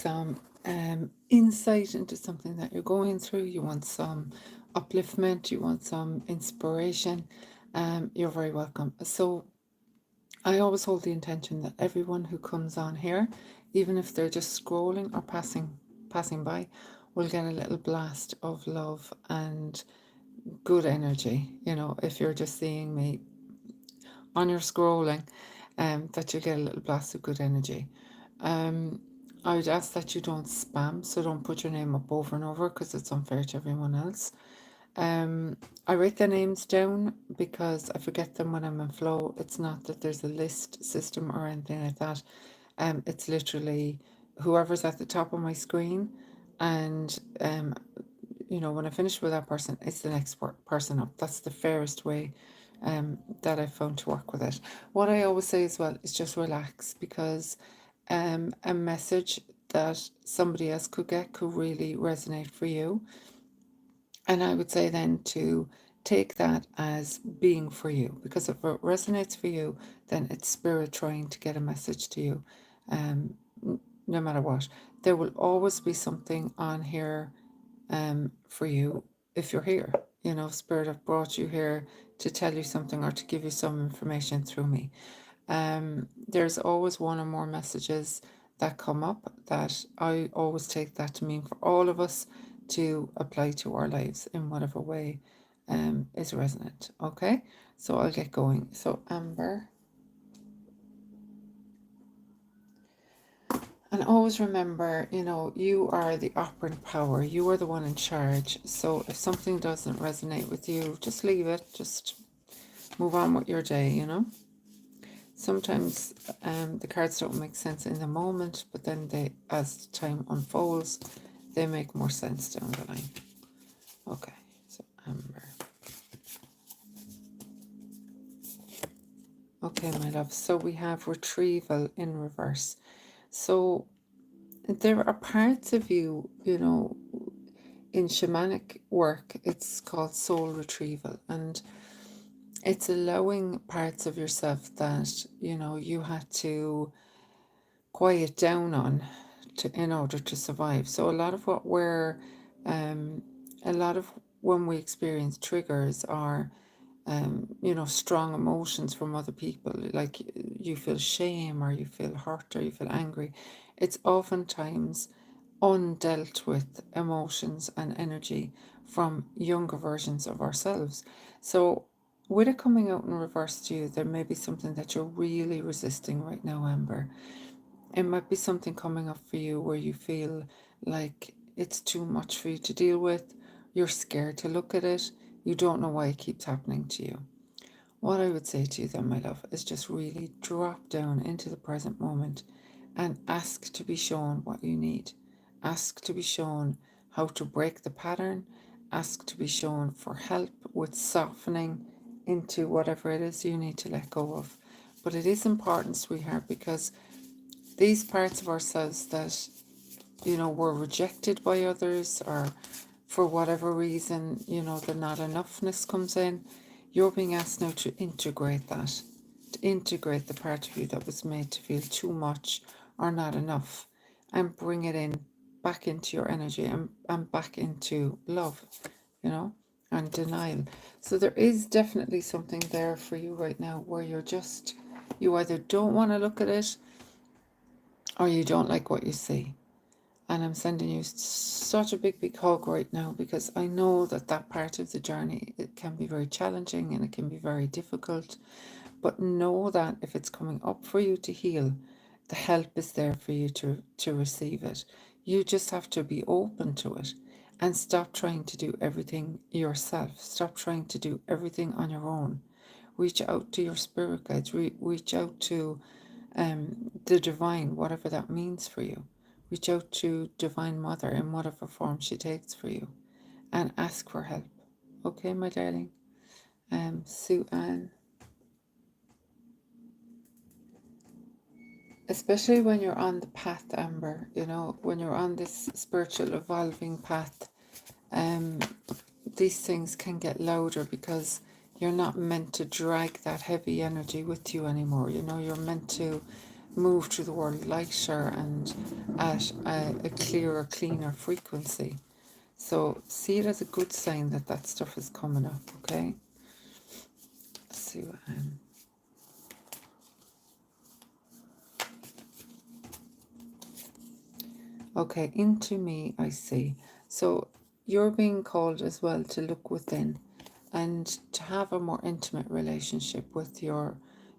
some insight into something that you're going through, you want some upliftment, you want some inspiration, you're very welcome. So I always hold the intention that everyone who comes on here, even if they're just scrolling or passing by, will get a little blast of love and good energy. You know, if you're just seeing me on your scrolling, that you get a little blast of good energy. I would ask that you don't spam, so don't put your name up over and over because it's unfair to everyone else. I write their names down because I forget them when I'm in flow. It's not that there's a list system or anything like that. It's literally whoever's at the top of my screen, and you know, when I finish with that person, it's the next person up. That's the fairest way that I've found to work with it. What I always say as well is just relax, because a message that somebody else could get could really resonate for you. And I would say then to take that as being for you, because if it resonates for you, then it's spirit trying to get a message to you, no matter what. There will always be something on here for you if you're here. You know, spirit have brought you here to tell you something or to give you some information through me. There's always one or more messages that come up that I always take that to mean for all of us to apply to our lives in whatever way is resonant. Okay, so I'll get going. So Amber, and always remember, you know, you are the operant power. You are the one in charge. So if something doesn't resonate with you, just leave it. Just move on with your day, you know. Sometimes the cards don't make sense in the moment, but then they, as time unfolds, they make more sense down the line. Okay, so Amber. Okay, my love. So we have retrieval in reverse. So there are parts of you, you know, in shamanic work, it's called soul retrieval, and it's allowing parts of yourself that, you know, you had to quiet down on in order to survive. So a lot of what we're, a lot of when we experience triggers are, you know, strong emotions from other people, like you feel shame or you feel hurt or you feel angry. It's oftentimes undealt with emotions and energy from younger versions of ourselves. So with it coming out in reverse to you, there may be something that you're really resisting right now, Amber. It might be something coming up for you where you feel like it's too much for you to deal with. You're scared to look at it. You don't know why it keeps happening to you. What I would say to you then, my love, is just really drop down into the present moment and ask to be shown what you need. Ask to be shown how to break the pattern. Ask to be shown for help with softening into whatever it is you need to let go of. But it is important, sweetheart, because these parts of ourselves that, you know, were rejected by others, or for whatever reason, you know, the not enoughness comes in, you're being asked now to integrate that, to integrate the part of you that was made to feel too much or not enough, and bring it in back into your energy and back into love, you know, and denial. So there is definitely something there for you right now where you're just, you either don't want to look at it or you don't like what you see. And I'm sending you such a big hug right now, because I know that that part of the journey, it can be very challenging and it can be very difficult. But know that if it's coming up for you to heal, the help is there for you to receive it. You just have to be open to it and stop trying to do everything yourself. Stop trying to do everything on your own. Reach out to your spirit guides. Reach out to the divine, whatever that means for you. Reach out to Divine Mother in whatever form she takes for you, and ask for help. Okay, my darling? Sue Ann. Especially when you're on the path, Amber, you know, when you're on this spiritual evolving path, these things can get louder because you're not meant to drag that heavy energy with you anymore. You know, you're meant to move through the world lighter and at a clearer, cleaner frequency. So see it as a good sign that that stuff is coming up, okay? Let's see what okay, into me I see. So you're being called as well to look within and to have a more intimate relationship with your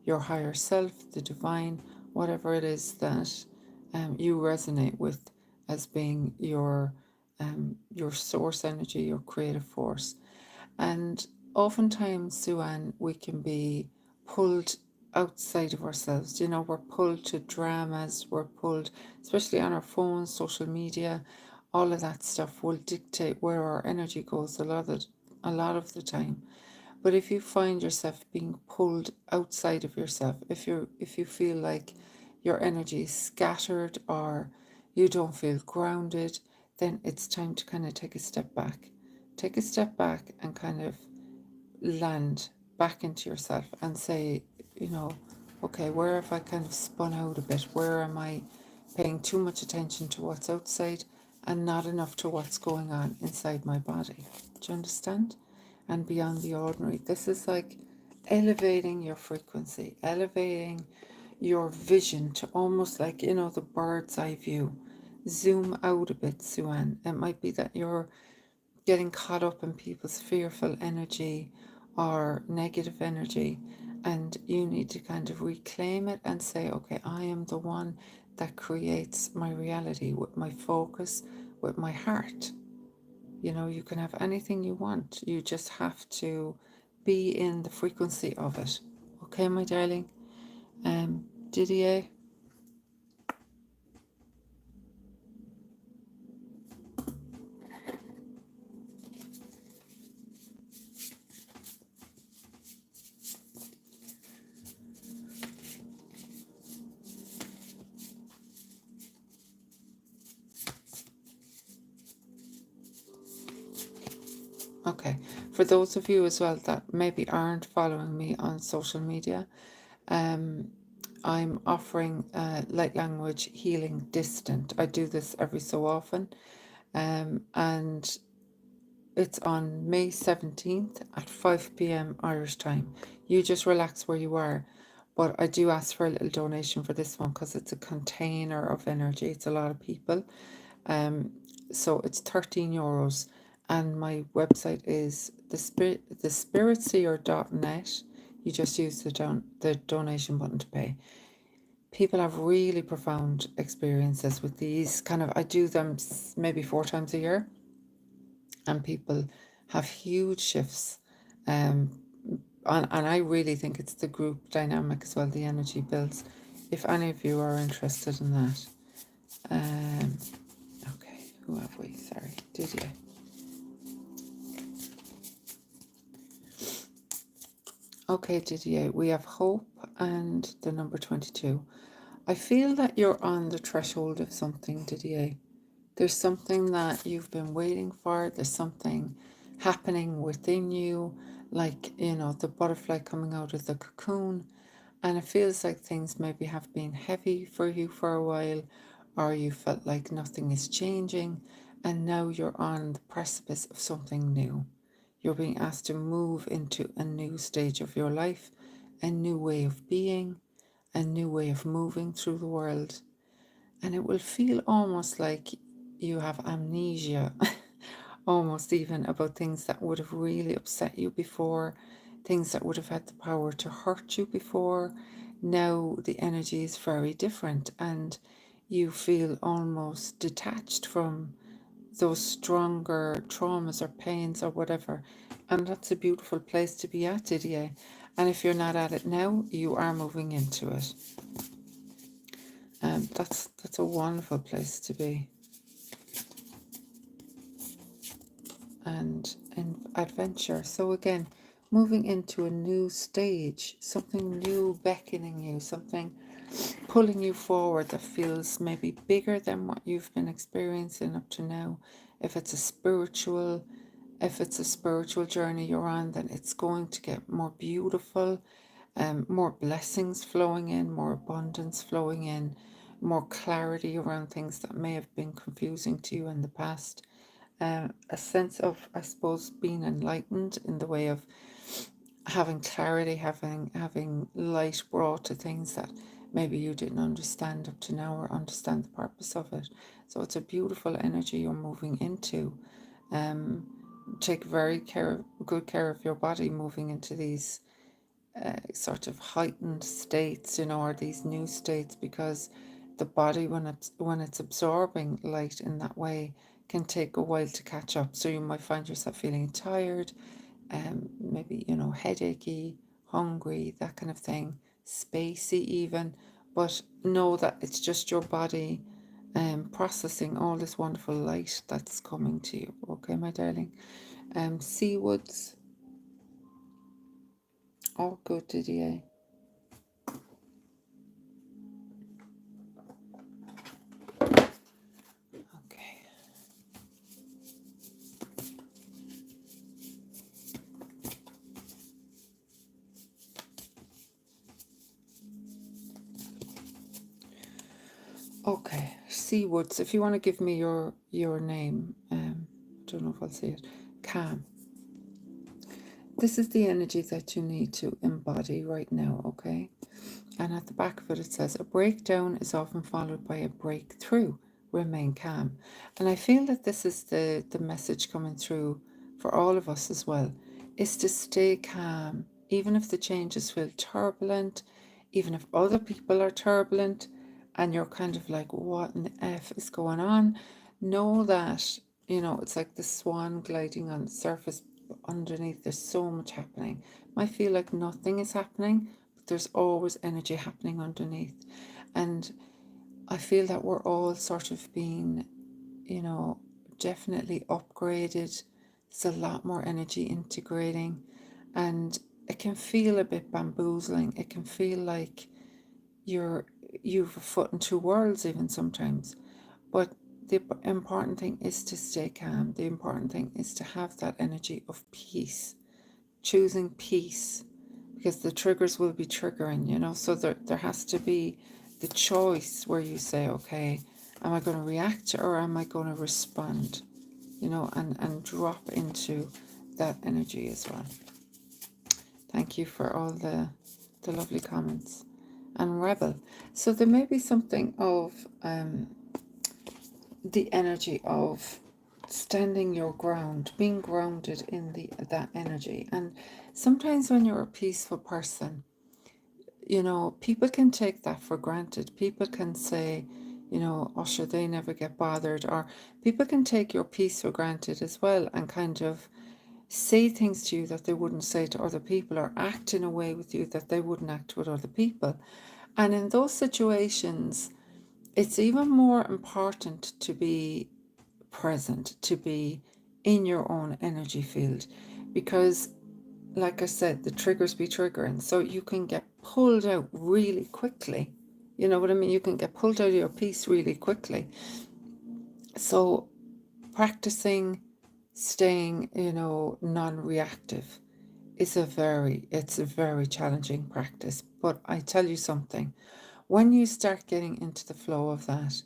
higher self, the divine, whatever it is that you resonate with as being your source energy, your creative force. And oftentimes, Sue-Ann, we can be pulled outside of ourselves. You know, we're pulled to dramas, we're pulled, especially on our phones, social media, all of that stuff will dictate where our energy goes a lot of the time. But if you find yourself being pulled outside of yourself, if you feel like your energy is scattered or you don't feel grounded, then it's time to kind of take a step back. Take a step back and kind of land back into yourself and say, you know, okay, where have I kind of spun out a bit? Where am I paying too much attention to what's outside and not enough to what's going on inside my body? Do you understand? And beyond the ordinary. This is like elevating your frequency, elevating your vision to almost like, you know, the bird's eye view. Zoom out a bit, Sue-Ann. It might be that you're getting caught up in people's fearful energy or negative energy, and you need to kind of reclaim it and say, okay, I am the one that creates my reality with my focus, with my heart. You know, you can have anything you want. You just have to be in the frequency of it. Okay, my darling? Didier? Okay. For those of you as well that maybe aren't following me on social media, I'm offering light language healing distant. I do this every so often, and it's on May 17th at 5 p.m. Irish time. You just relax where you are, but I do ask for a little donation for this one because it's a container of energy. It's a lot of people. So it's €13, and my website is thespiritseer.net. You just use the donation button to pay. People have really profound experiences with these kind of. I do them maybe 4 times a year, and people have huge shifts. And I really think it's the group dynamic as well. The energy builds. If any of you are interested in that, okay, who have we? Sorry, did you? Okay, Didier, we have hope and the number 22. I feel that you're on the threshold of something, Didier. There's something that you've been waiting for. There's something happening within you, like, you know, the butterfly coming out of the cocoon. And it feels like things maybe have been heavy for you for a while, or you felt like nothing is changing. And now you're on the precipice of something new. You're being asked to move into a new stage of your life, a new way of being, a new way of moving through the world. And it will feel almost like you have amnesia, almost even about things that would have really upset you before, things that would have had the power to hurt you before. Now the energy is very different, and you feel almost detached from those stronger traumas or pains or whatever. And that's a beautiful place to be at, Didier. And if you're not at it now, you are moving into it. That's a wonderful place to be. And adventure. So again, moving into a new stage, something new beckoning you, something pulling you forward that feels maybe bigger than what you've been experiencing up to now. If it's a spiritual journey you're on, then it's going to get more beautiful more blessings flowing in, more abundance flowing in, more clarity around things that may have been confusing to you in the past. A sense of, I suppose, being enlightened in the way of having clarity, having light brought to things that maybe you didn't understand up to now or understand the purpose of it. So it's a beautiful energy you're moving into. Take very good care of your body moving into these sort of heightened states, or these new states, because the body, when it's absorbing light in that way, can take a while to catch up. So you might find yourself feeling tired, maybe headachy, hungry, that kind of thing, spacey even. But know that it's just your body processing all this wonderful light that's coming to you. Okay, my darling. Seawoods, all good, Didier. Okay. Okay, Seawoods, if you want to give me your name, I don't know if I'll see it. Calm. This is the energy that you need to embody right now, okay? And at the back of it, it says, a breakdown is often followed by a breakthrough. Remain calm. And I feel that this is the message coming through for all of us as well, is to stay calm, even if the changes feel turbulent, even if other people are turbulent, and you're kind of like, what in the F is going on? Know that, it's like the swan gliding on the surface. Underneath, there's so much happening. Might feel like nothing is happening, but there's always energy happening underneath. And I feel that we're all sort of being, definitely upgraded. There's a lot more energy integrating, and it can feel a bit bamboozling. It can feel like you've a foot in two worlds even sometimes. But the important thing is to stay calm. The important thing is to have that energy of peace, choosing peace, because the triggers will be triggering, so there has to be the choice where you say, okay, am I going to react or am I going to respond, and drop into that energy as well. Thank you for all the lovely comments. And Rebel. So there may be something of the energy of standing your ground, being grounded in that energy. And sometimes when you're a peaceful person, people can take that for granted. People can say, oh sure, they never get bothered. Or people can take your peace for granted as well and kind of say things to you that they wouldn't say to other people, or act in a way with you that they wouldn't act with other people. And in those situations, it's even more important to be present, to be in your own energy field, because like I said, the triggers be triggering, so you can get pulled out really quickly. You know what I mean? You can get pulled out of your piece really quickly. So practicing staying, non-reactive is it's a very challenging practice. But I tell you something, when you start getting into the flow of that,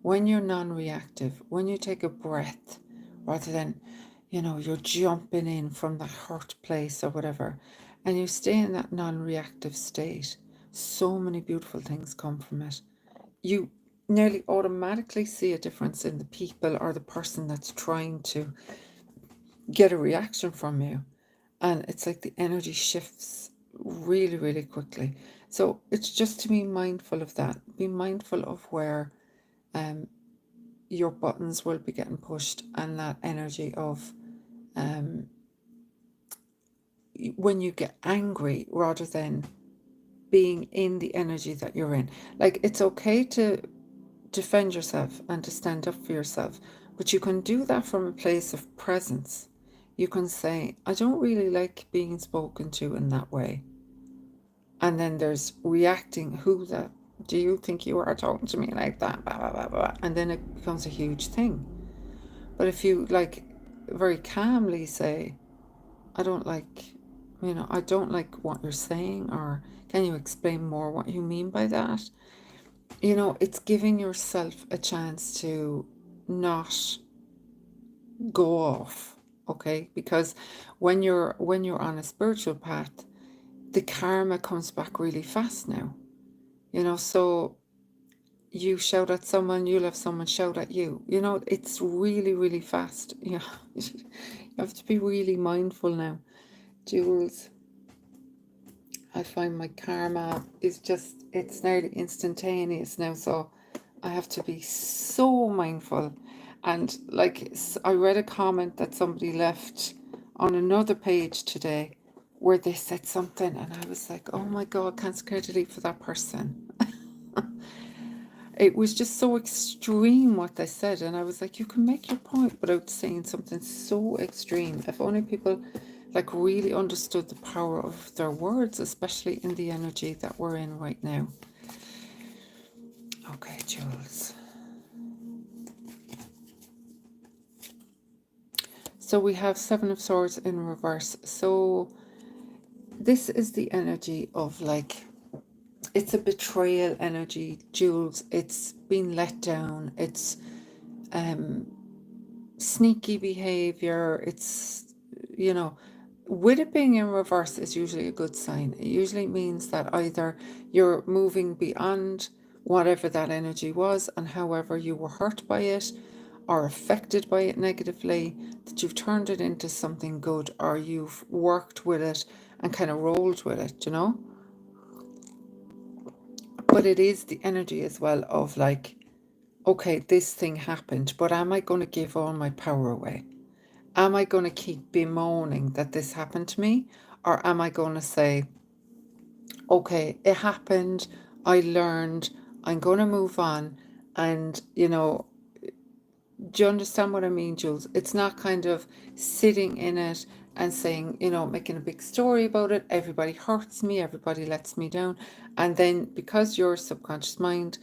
when you're non-reactive, when you take a breath rather than, you're jumping in from that hurt place or whatever, and you stay in that non-reactive state, so many beautiful things come from it. You nearly automatically see a difference in the people or the person that's trying to get a reaction from you. And it's like the energy shifts really, really quickly. So it's just to be mindful of that. Be mindful of where your buttons will be getting pushed, and that energy of when you get angry rather than being in the energy that you're in. Like, it's okay to defend yourself and to stand up for yourself, but you can do that from a place of presence. You can say, I don't really like being spoken to in that way. And then there's reacting, do you think you are talking to me like that? Blah, blah, blah, blah. And then it becomes a huge thing. But if you very calmly say, I don't like You know, I don't like what you're saying, or can you explain more what you mean by that? You know, it's giving yourself a chance to not go off, okay? Because when you're on a spiritual path, the karma comes back really fast now. You know, so you shout at someone, you'll have someone shout at you. You know, it's really, really fast. Yeah. You have to be really mindful now. Jules, I find my karma is just, it's nearly instantaneous now. So I have to be so mindful. And like, I read a comment that somebody left on another page today where they said something, and I was like, oh my God, cancel delete for that person. It was just so extreme what they said, and I was like, you can make your point without saying something so extreme. If only people like really understood the power of their words, especially in the energy that we're in right now. Okay, Jules. So we have Seven of Swords in reverse. So this is the energy of like, it's a betrayal energy, Jules. It's been let down. It's sneaky behavior. It's, you know, with it being in reverse is usually a good sign. It usually means that either you're moving beyond whatever that energy was and however you were hurt by it or affected by it negatively, that you've turned it into something good, or you've worked with it and kind of rolled with it, you know? But it is the energy as well of like, okay, this thing happened, but am I going to give all my power away? Am I going to keep bemoaning that this happened to me? Or am I going to say, okay, it happened, I learned, I'm going to move on. And, you know, do you understand what I mean, Jules? It's not kind of sitting in it and saying, you know, making a big story about it. Everybody hurts me, everybody lets me down. And then because your subconscious mind,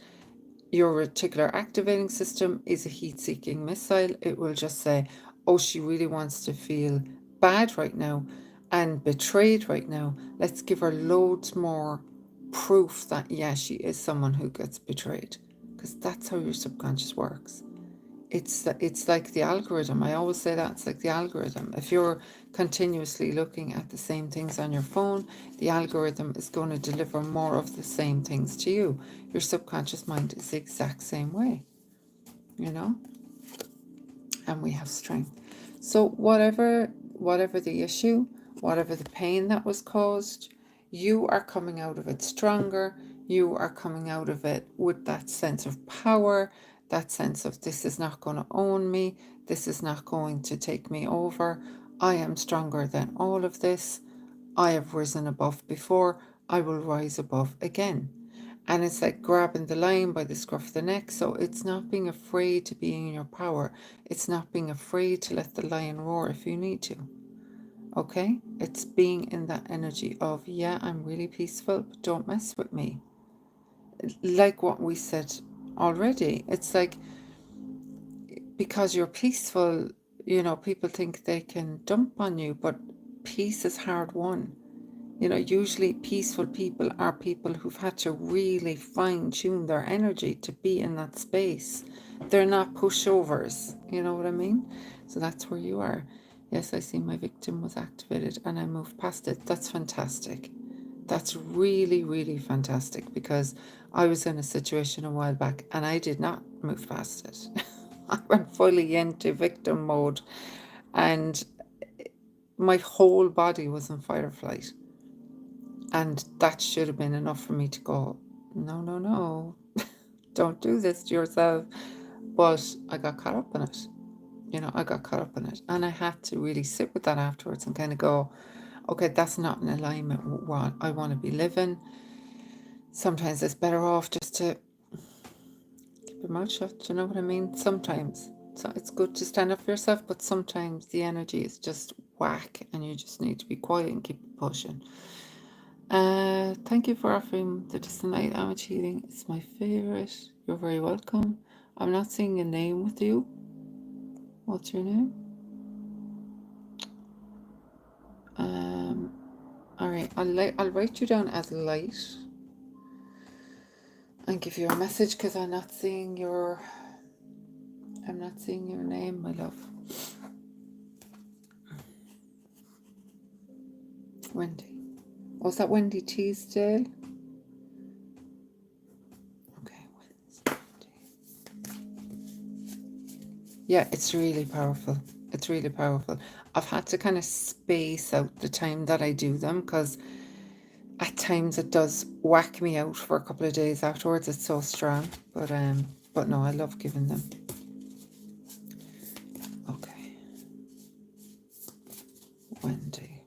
your reticular activating system is a heat-seeking missile, it will just say, oh, she really wants to feel bad right now and betrayed right now. Let's give her loads more proof that, yeah, she is someone who gets betrayed. Because that's how your subconscious works. It's like the algorithm. I always say that it's like the algorithm. If you're continuously looking at the same things on your phone, the algorithm is going to deliver more of the same things to you. Your subconscious mind is the exact same way, you know? And we have strength. So whatever the issue, whatever the pain that was caused, you are coming out of it stronger. You are coming out of it with that sense of power, that sense of this is not going to own me, this is not going to take me over. I am stronger than all of this. I have risen above before, I will rise above again. And it's like grabbing the lion by the scruff of the neck. So it's not being afraid to be in your power. It's not being afraid to let the lion roar if you need to. Okay? It's being in that energy of, yeah, I'm really peaceful, but don't mess with me. Like what we said already. It's like, because you're peaceful, you know, people think they can dump on you, but peace is hard won. You know, usually peaceful people are people who've had to really fine tune their energy to be in that space. They're not pushovers, you know what I mean? So that's where you are. Yes, I see my victim was activated and I moved past it. That's fantastic. That's really, really fantastic, because I was in a situation a while back and I did not move past it. I went fully into victim mode and my whole body was in fight or flight. And that should have been enough for me to go, no, no, no, don't do this to yourself. But I got caught up in it. You know, I got caught up in it. And I had to really sit with that afterwards and kind of go, okay, that's not in alignment with what I want to be living. Sometimes it's better off just to keep your mouth shut. Do you know what I mean? Sometimes. So it's good to stand up for yourself, but sometimes the energy is just whack and you just need to be quiet and keep pushing. Thank you for offering the tonight. I'm achieving. It's my favorite. You're very welcome. I'm not seeing a name with you. What's your name? All right, I'll write you down as light and give you a message because I'm not seeing your name, my love. Wendy. Was that Wendy Teasdale? Okay, Wednesday. Yeah, it's really powerful. It's really powerful. I've had to kind of space out the time that I do them because at times it does whack me out for a couple of days afterwards. It's so strong. But no, I love giving them. Okay. Wendy.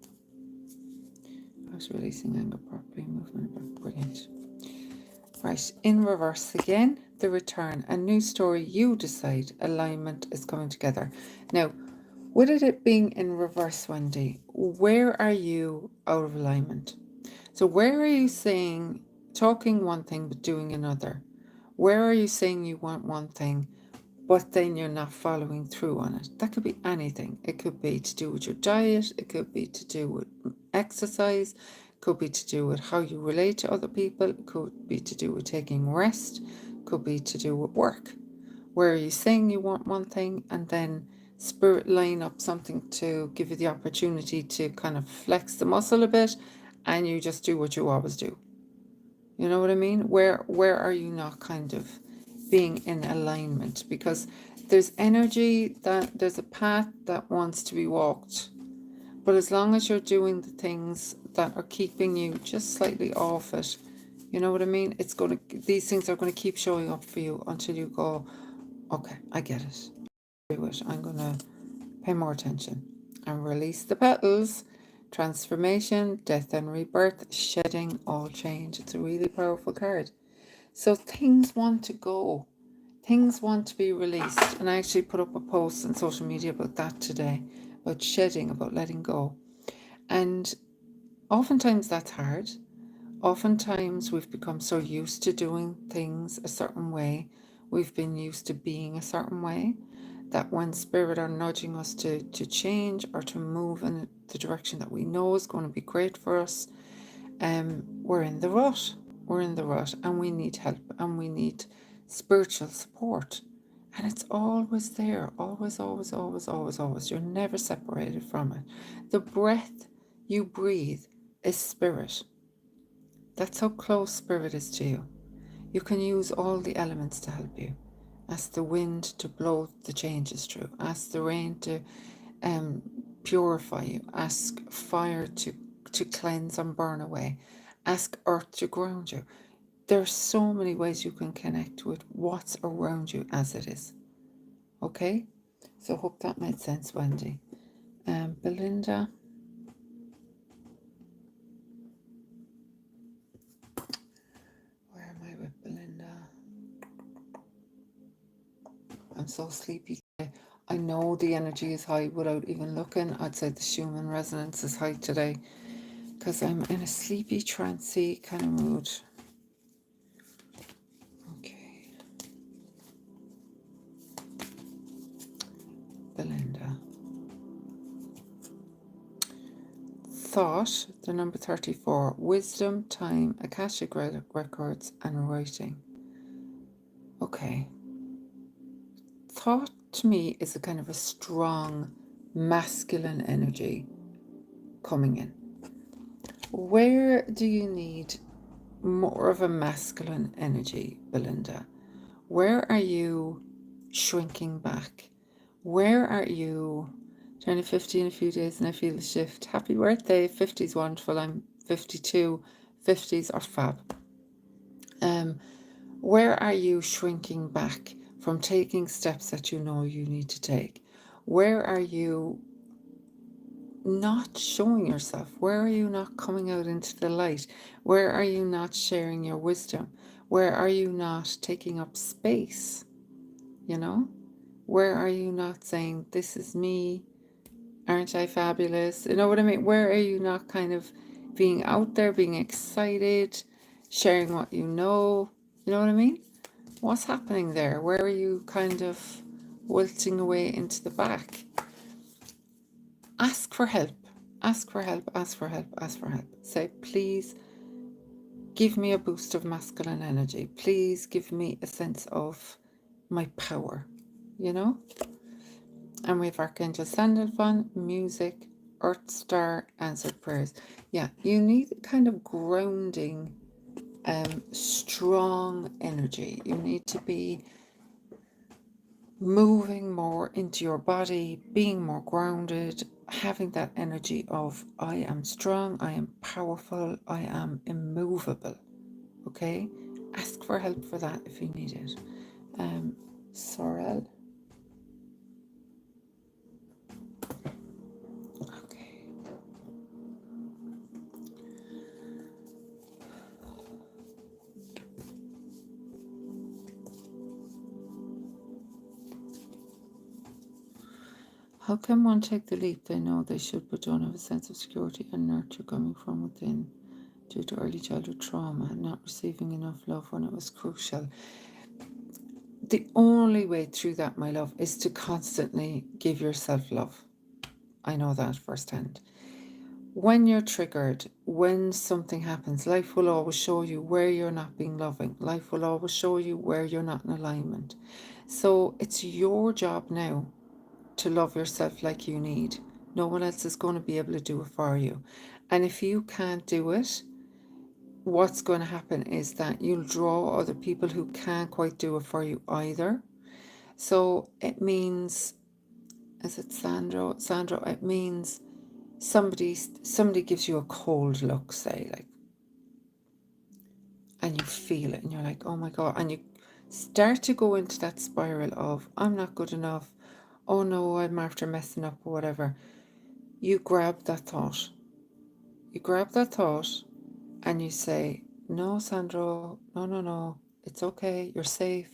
I was releasing anger properly, movement, brilliant. Right, in reverse again, the return, a new story, you decide, alignment is coming together. Now, with it being in reverse, Wendy, where are you out of alignment? So where are you saying, talking one thing but doing another? Where are you saying you want one thing but then you're not following through on it? That could be anything. It could be to do with your diet. It could be to do with exercise. It could be to do with how you relate to other people. It could be to do with taking rest. It could be to do with work. Where are you saying you want one thing and then spirit line up something to give you the opportunity to kind of flex the muscle a bit and you just do what you always do? You know what I mean? Where are you not kind of being in alignment? Because there's energy, that there's a path that wants to be walked, but as long as you're doing the things that are keeping you just slightly off it, you know what I mean? These things are going to keep showing up for you until you go, okay, I get it. I'm going to pay more attention and release the petals. Transformation, death and rebirth, shedding, all change. It's a really powerful card. So things want to go. Things want to be released. And I actually put up a post on social media about that today, about shedding, about letting go. And oftentimes that's hard. Oftentimes we've become so used to doing things a certain way. We've been used to being a certain way that when spirit are nudging us to change or to move in the direction that we know is going to be great for us, we're in the rut. We're in the rut and we need help and we need spiritual support. And it's always there. Always, always, always, always, always. You're never separated from it. The breath you breathe is spirit. That's how close spirit is to you. You can use all the elements to help you. Ask the wind to blow the changes through. Ask the rain to purify you. Ask fire to cleanse and burn away. Ask earth to ground you. There are so many ways you can connect with what's around you as it is. Okay? So hope that made sense, Wendy. Belinda. Where am I with Belinda? I'm so sleepy. I know the energy is high without even looking. I'd say the Schumann resonance is high today because I'm in a sleepy, trancy kind of mood. Okay. Belinda. Thought, the number 34, wisdom, time, Akashic records, and writing. Okay. Thought to me is a kind of a strong masculine energy coming in. Where do you need more of a masculine energy, Belinda? Where are you shrinking back? Where are you turning 50 in a few days and I feel the shift? Happy birthday. 50 is wonderful. I'm 52. 50s are fab. Where are you shrinking back from taking steps that you know you need to take? Where are you not showing yourself? Where are you not coming out into the light? Where are you not sharing your wisdom? Where are you not taking up space? You know? Where are you not saying, this is me? Aren't I fabulous? You know what I mean? Where are you not kind of being out there, being excited, sharing what you know? You know what I mean? What's happening there? Where are you kind of wilting away into the back? Ask for help. Ask for help, ask for help, ask for help. Say, please give me a boost of masculine energy. Please give me a sense of my power, you know? And we have Archangel Sandalphon, music, Earth Star, answered prayers. Yeah, you need kind of grounding, strong energy. You need to be moving more into your body, being more grounded, having that energy of I am strong, I am powerful, I am immovable. Okay? Ask for help for that if you need it. Sorrel. Okay. How can one take the leap they know they should but don't have a sense of security and nurture coming from within due to early childhood trauma, not receiving enough love when it was crucial? The only way through that, my love, is to constantly give yourself love. I know that firsthand. When you're triggered, when something happens, life will always show you where you're not being loving. Life will always show you where you're not in alignment. So it's your job now to love yourself like you need. No one else is going to be able to do it for you. And if you can't do it, what's going to happen is that you'll draw other people who can't quite do it for you either. So it means, is it Sandro? Sandro, it means somebody gives you a cold look, say, like, and you feel it and you're like, oh my God, and you start to go into that spiral of I'm not good enough, oh no, I'm after messing up or whatever. You grab that thought. You grab that thought and you say, no, Sandro, no, no, no, it's okay, you're safe.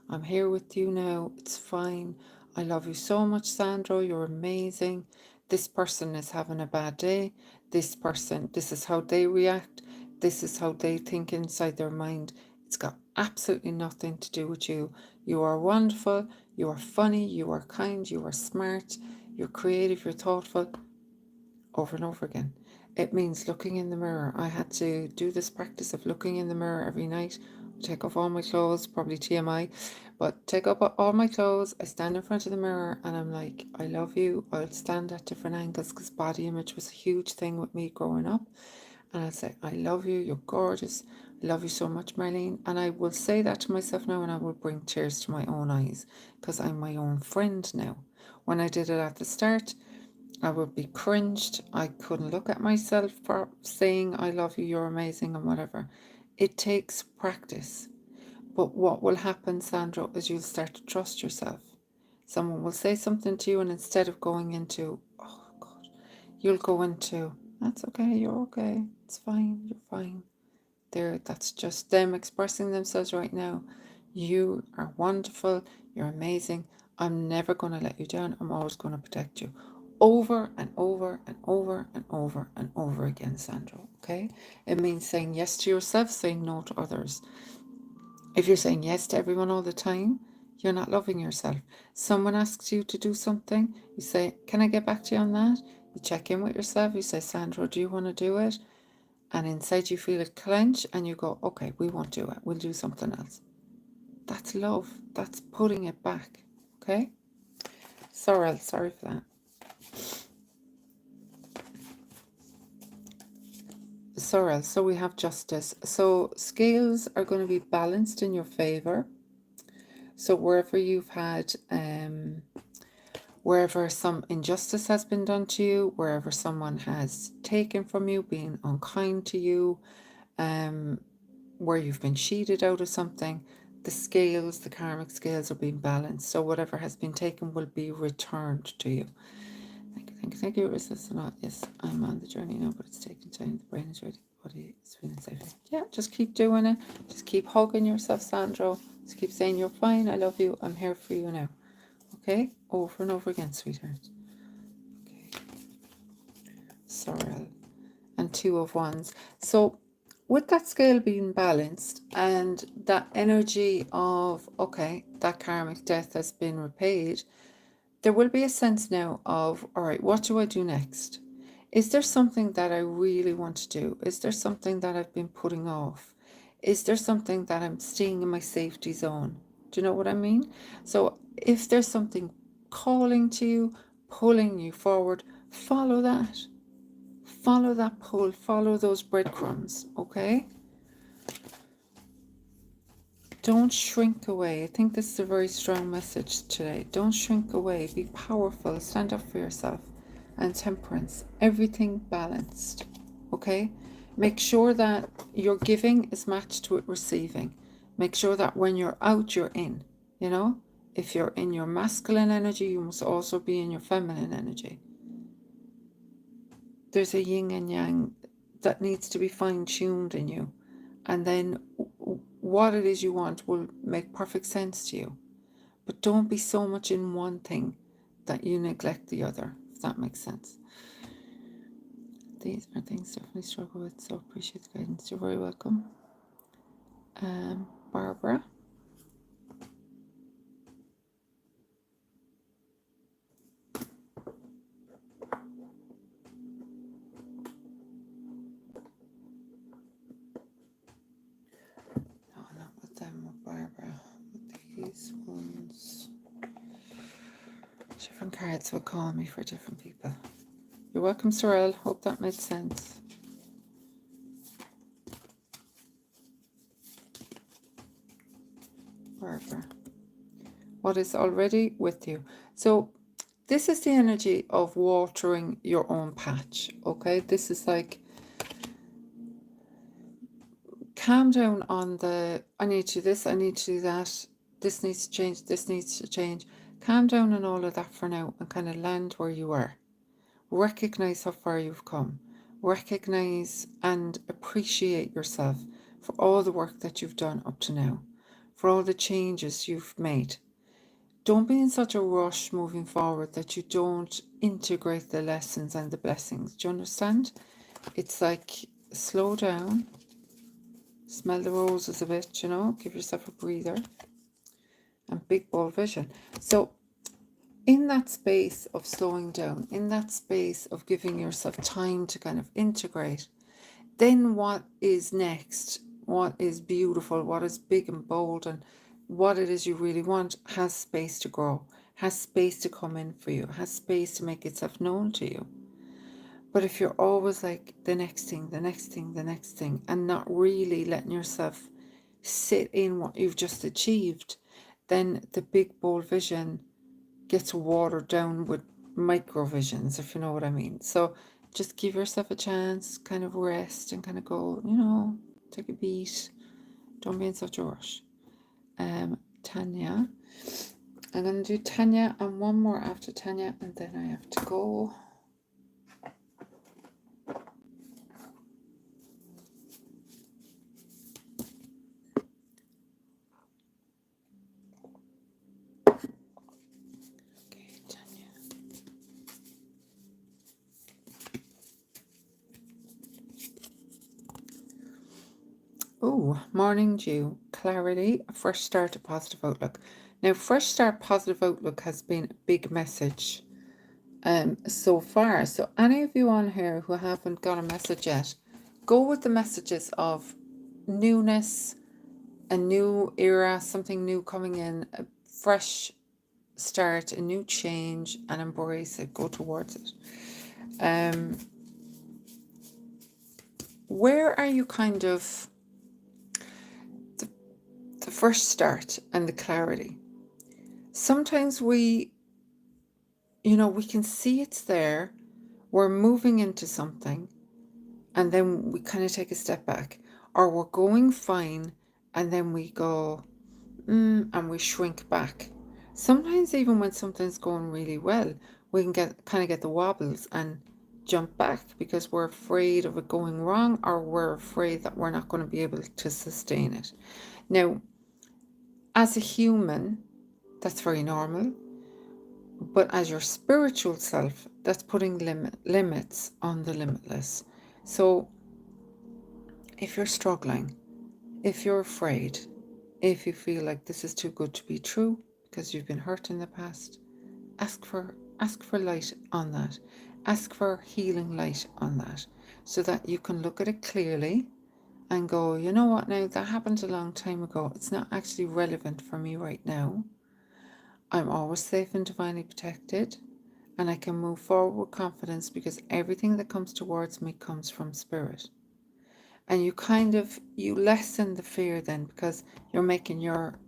I'm here with you now. It's fine. I love you so much, Sandro. You're amazing. This person is having a bad day. This person, this is how they react. This is how they think inside their mind. It's got absolutely nothing to do with you. You are wonderful. You are funny. You are kind. You are smart. You're creative. You're thoughtful. Over and over again. It means looking in the mirror. I had to do this practice of looking in the mirror every night. Take off all my clothes, probably TMI, but take up all my clothes. I stand in front of the mirror and I'm like, I love you. I'll stand at different angles because body image was a huge thing with me growing up. And I'll say, I love you. You're gorgeous. I love you so much, Marlene. And I will say that to myself now and I will bring tears to my own eyes because I'm my own friend now. When I did it at the start, I would be cringed. I couldn't look at myself for saying I love you, you're amazing and whatever. It takes practice. But what will happen, Sandro, is you'll start to trust yourself. Someone will say something to you and instead of going into, oh God, you'll go into, that's okay, you're okay, it's fine, you're fine. That's just them expressing themselves right now. You are wonderful, you're amazing. I'm never going to let you down. I'm always going to protect you. Over and over and over and over and over again, Sandro. Okay? It means saying yes to yourself, saying no to others. If you're saying yes to everyone all the time, you're not loving yourself. Someone asks you to do something, you say, can I get back to you on that? You check in with yourself, you say, Sandro, do you want to do it? And inside you feel it clench and you go, okay, we won't do it. We'll do something else. That's love. That's putting it back. Okay? Sorry for that. Sorrel, so we have justice. So scales are going to be balanced in your favor. So wherever you've had, wherever some injustice has been done to you, wherever someone has taken from you, being unkind to you, where you've been cheated out of something, the scales, the karmic scales are being balanced. So whatever has been taken will be returned to you. Thank you. Is this or not? Yes, I'm on the journey now, but it's taking time. The brain is ready. The body is feeling safe. Yeah, just keep doing it. Just keep hugging yourself, Sandro. Just keep saying you're fine. I love you. I'm here for you now. Okay? Over and over again, sweetheart. Okay. Sorrel. And 2 of Wands. So with that scale being balanced and that energy of, okay, that karmic death has been repaid, there will be a sense now of, all right, what do I do next? Is there something that I really want to do? Is there something that I've been putting off? Is there something that I'm staying in my safety zone? Do you know what I mean? So if there's something calling to you, pulling you forward, follow that. Follow that pull, follow those breadcrumbs, okay? Don't shrink away. I think this is a very strong message today. Don't shrink away. Be powerful. Stand up for yourself. And temperance. Everything balanced. Okay? Make sure that your giving is matched with receiving. Make sure that when you're out, you're in. You know? If you're in your masculine energy, you must also be in your feminine energy. There's a yin and yang that needs to be fine-tuned in you. And then what it is you want will make perfect sense to you. But don't be so much in one thing that you neglect the other, if that makes sense. These are things I definitely struggle with, so appreciate the guidance. You're very welcome. Barbara. No, not with them, with Barbara. With these ones. Different cards will call me for different people. You're welcome, Sorrel. Hope that made sense. Barbara. What is already with you? So this is the energy of watering your own patch, okay? This is like, calm down on the, I need to do this, I need to do that, this needs to change, this needs to change. Calm down on all of that for now and kind of land where you are. Recognize how far you've come. Recognize and appreciate yourself for all the work that you've done up to now, for all the changes you've made. Don't be in such a rush moving forward that you don't integrate the lessons and the blessings. Do you understand? It's like, slow down, smell the roses a bit, you know, give yourself a breather, and big bold vision. So in that space of slowing down, in that space of giving yourself time to kind of integrate, then what is next, what is beautiful, what is big and bold, and what it is you really want has space to grow, has space to come in for you, has space to make itself known to you. But if you're always like the next thing, the next thing, the next thing, and not really letting yourself sit in what you've just achieved, then the big bold vision gets watered down with micro visions, if you know what I mean. So just give yourself a chance, kind of rest and kind of go, you know, take a beat. Don't be in such a rush. Tanya. I'm going to do Tanya and one more after Tanya, and then I have to go. Oh, morning dew, clarity, a fresh start, a positive outlook. Now, fresh start, positive outlook has been a big message so far. So any of you on here who haven't got a message yet, go with the messages of newness, a new era, something new coming in, a fresh start, a new change, and embrace it, go towards it. Where are you kind of the first start and the clarity? Sometimes we can see it's there, we're moving into something, and then we kind of take a step back, or we're going fine, and then we go, and we shrink back. Sometimes even when something's going really well, we can get the wobbles and jump back because we're afraid of it going wrong, or we're afraid that we're not going to be able to sustain it. Now, as a human, that's very normal. But as your spiritual self, that's putting limits on the limitless. So if you're struggling, if you're afraid, if you feel like this is too good to be true because you've been hurt in the past, ask for light on that. Ask for healing light on that so that you can look at it clearly and go, you know what, now that happened a long time ago. It's not actually relevant for me right now. I'm always safe and divinely protected, and I can move forward with confidence because everything that comes towards me comes from spirit. And you lessen the fear then, because you're making your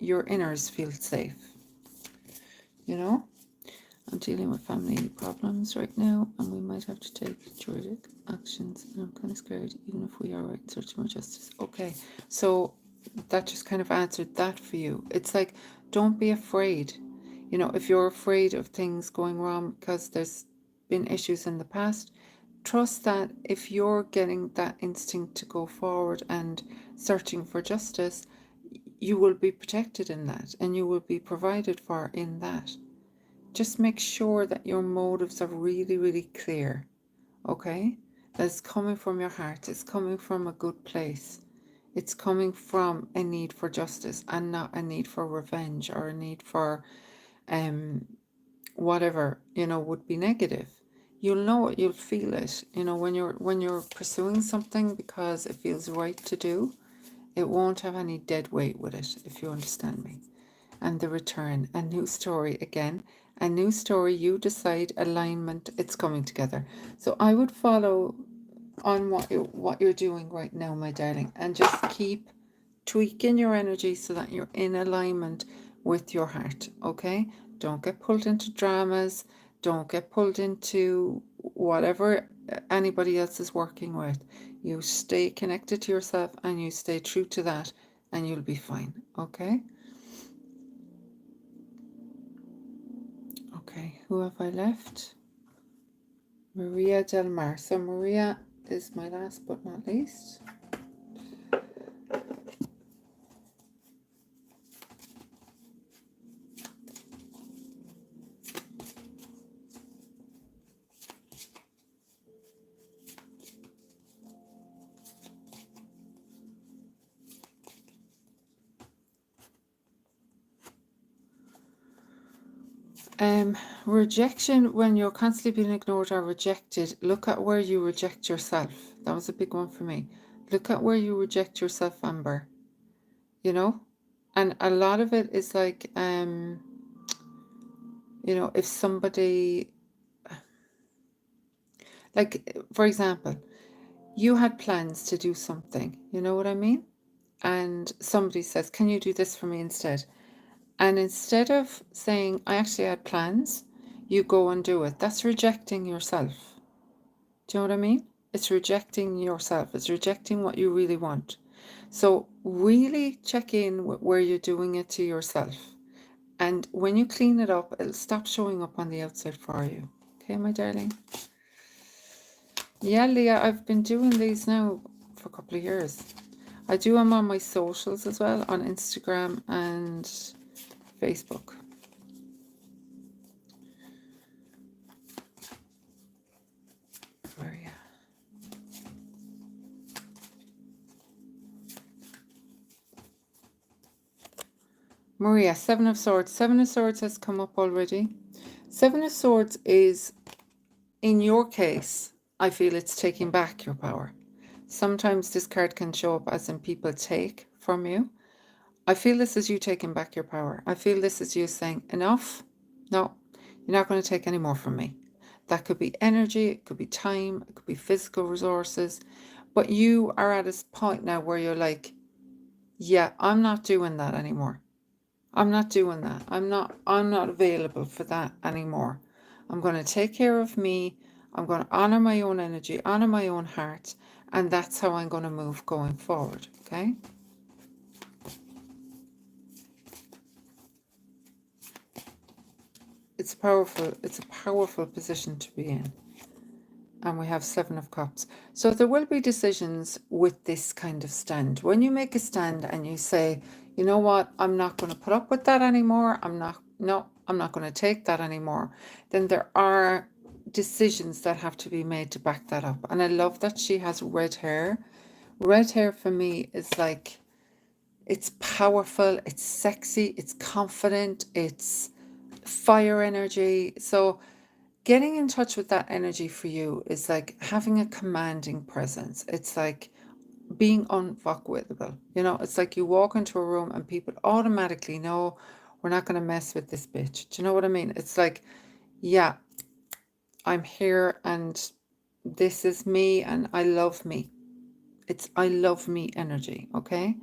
inners feel safe. You know? I'm dealing with family problems right now, and we might have to take juridic actions, and I'm kind of scared, even if we are right in search of more justice. Okay, so that just kind of answered that for you. It's like, don't be afraid. You know, if you're afraid of things going wrong because there's been issues in the past, trust that if you're getting that instinct to go forward and searching for justice, you will be protected in that, and you will be provided for in that. Just make sure that your motives are really, really clear, okay? That it's coming from your heart, it's coming from a good place. It's coming from a need for justice and not a need for revenge or a need for whatever, would be negative. You'll know it, you'll feel it, when you're pursuing something because it feels right to do, it won't have any dead weight with it, if you understand me. And the return, a new story again, a new story, you decide, alignment, it's coming together. So I would follow on what you're doing right now, my darling, and just keep tweaking your energy so that you're in alignment with your heart, okay? Don't get pulled into dramas, don't get pulled into whatever anybody else is working with. You stay connected to yourself and you stay true to that, and you'll be fine, okay? Okay, who have I left? Maria Del Mar. So Maria is my last but not least. Rejection, when you're constantly being ignored or rejected, look at where you reject yourself. That was a big one for me. Look at where you reject yourself, Amber. You know? And a lot of it is like, if somebody, like, for example, you had plans to do something, you know what I mean? And somebody says, can you do this for me instead? And instead of saying, I actually had plans, you go and do it. That's rejecting yourself. Do you know what I mean? It's rejecting yourself. It's rejecting what you really want. So really check in with where you're doing it to yourself. And when you clean it up, it'll stop showing up on the outside for you. Okay, my darling? Yeah, Leah, I've been doing these now for a couple of years. I do them on my socials as well, on Instagram and Facebook. Where are you? Maria, Seven of Swords. Seven of Swords has come up already. Seven of Swords is, in your case, I feel it's taking back your power. Sometimes this card can show up as in people take from you. I feel this is you taking back your power. I feel this is you saying, enough. No, you're not going to take any more from me. That could be energy, it could be time, it could be physical resources. But you are at a point now where you're like, yeah, I'm not doing that anymore. I'm not doing that. I'm not available for that anymore. I'm going to take care of me. I'm going to honor my own energy, honor my own heart, and that's how I'm going to move going forward, okay? It's a powerful position to be in. And we have Seven of Cups. So there will be decisions with this kind of stand. When you make a stand and you say, you know what, I'm not going to put up with that anymore. I'm not going to take that anymore. Then there are decisions that have to be made to back that up. And I love that she has red hair. Red hair for me is like, it's powerful, it's sexy, it's confident, it's fire energy. So getting in touch with that energy for you is like having a commanding presence. It's like being unfuckwittable. You know, it's like you walk into a room and people automatically know we're not going to mess with this bitch. Do you know what I mean? It's like, yeah, I'm here and this is me and I love me. It's I love me energy, okay?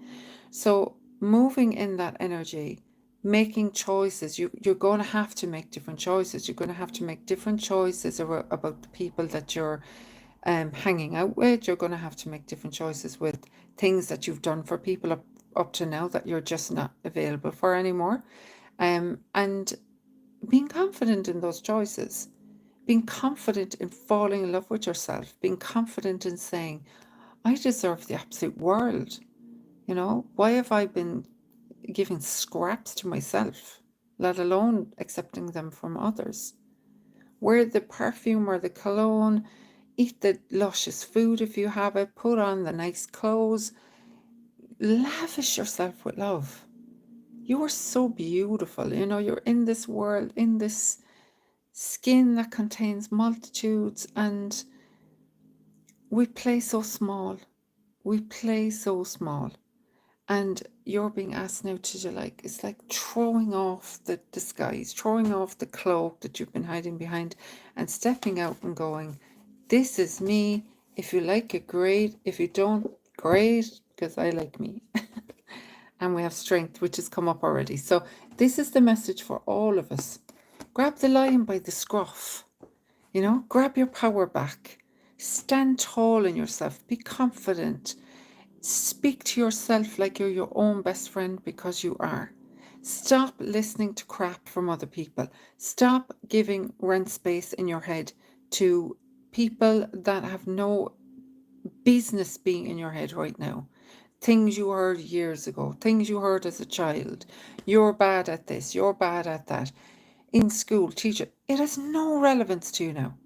So moving in that energy, making choices, you're going to have to make different choices. You're going to have to make different choices about the people that you're hanging out with. You're going to have to make different choices with things that you've done for people up to now that you're just not available for anymore. And being confident in those choices, being confident in falling in love with yourself, being confident in saying, I deserve the absolute world. You know, why have I been giving scraps to myself, let alone accepting them from others? Wear the perfume or the cologne, eat the luscious food if you have it, put on the nice clothes, lavish yourself with love. You are so beautiful. You know, you're in this world, in this skin that contains multitudes, and we play so small. We play so small. And you're being asked now to like, it's like throwing off the disguise, throwing off the cloak that you've been hiding behind and stepping out and going, this is me. If you like it, great. If you don't, great, because I like me. And we have strength, which has come up already. So this is the message for all of us. Grab the lion by the scruff, you know, grab your power back. Stand tall in yourself. Be confident. Speak to yourself like you're your own best friend, because you are. Stop listening to crap from other people. Stop giving rent space in your head to people that have no business being in your head right now. Things you heard years ago, things you heard as a child. You're bad at this, you're bad at that. In school, teacher, it has no relevance to you now.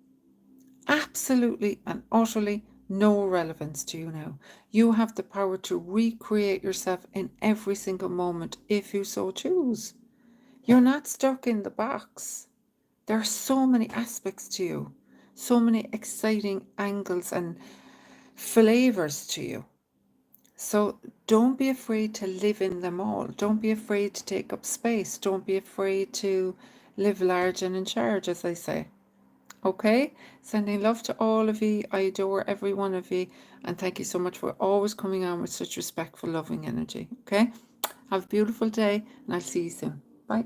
Absolutely and utterly no relevance to you now. You have the power to recreate yourself in every single moment if you so choose. You're not stuck in the box. There are so many aspects to you, so many exciting angles and flavors to you. So don't be afraid to live in them all. Don't be afraid to take up space. Don't be afraid to live large and in charge, as I say. Okay, sending love to all of you. I adore every one of you, and thank you so much for always coming on with such respectful, loving energy. Okay, have a beautiful day, and I'll see you soon. Bye.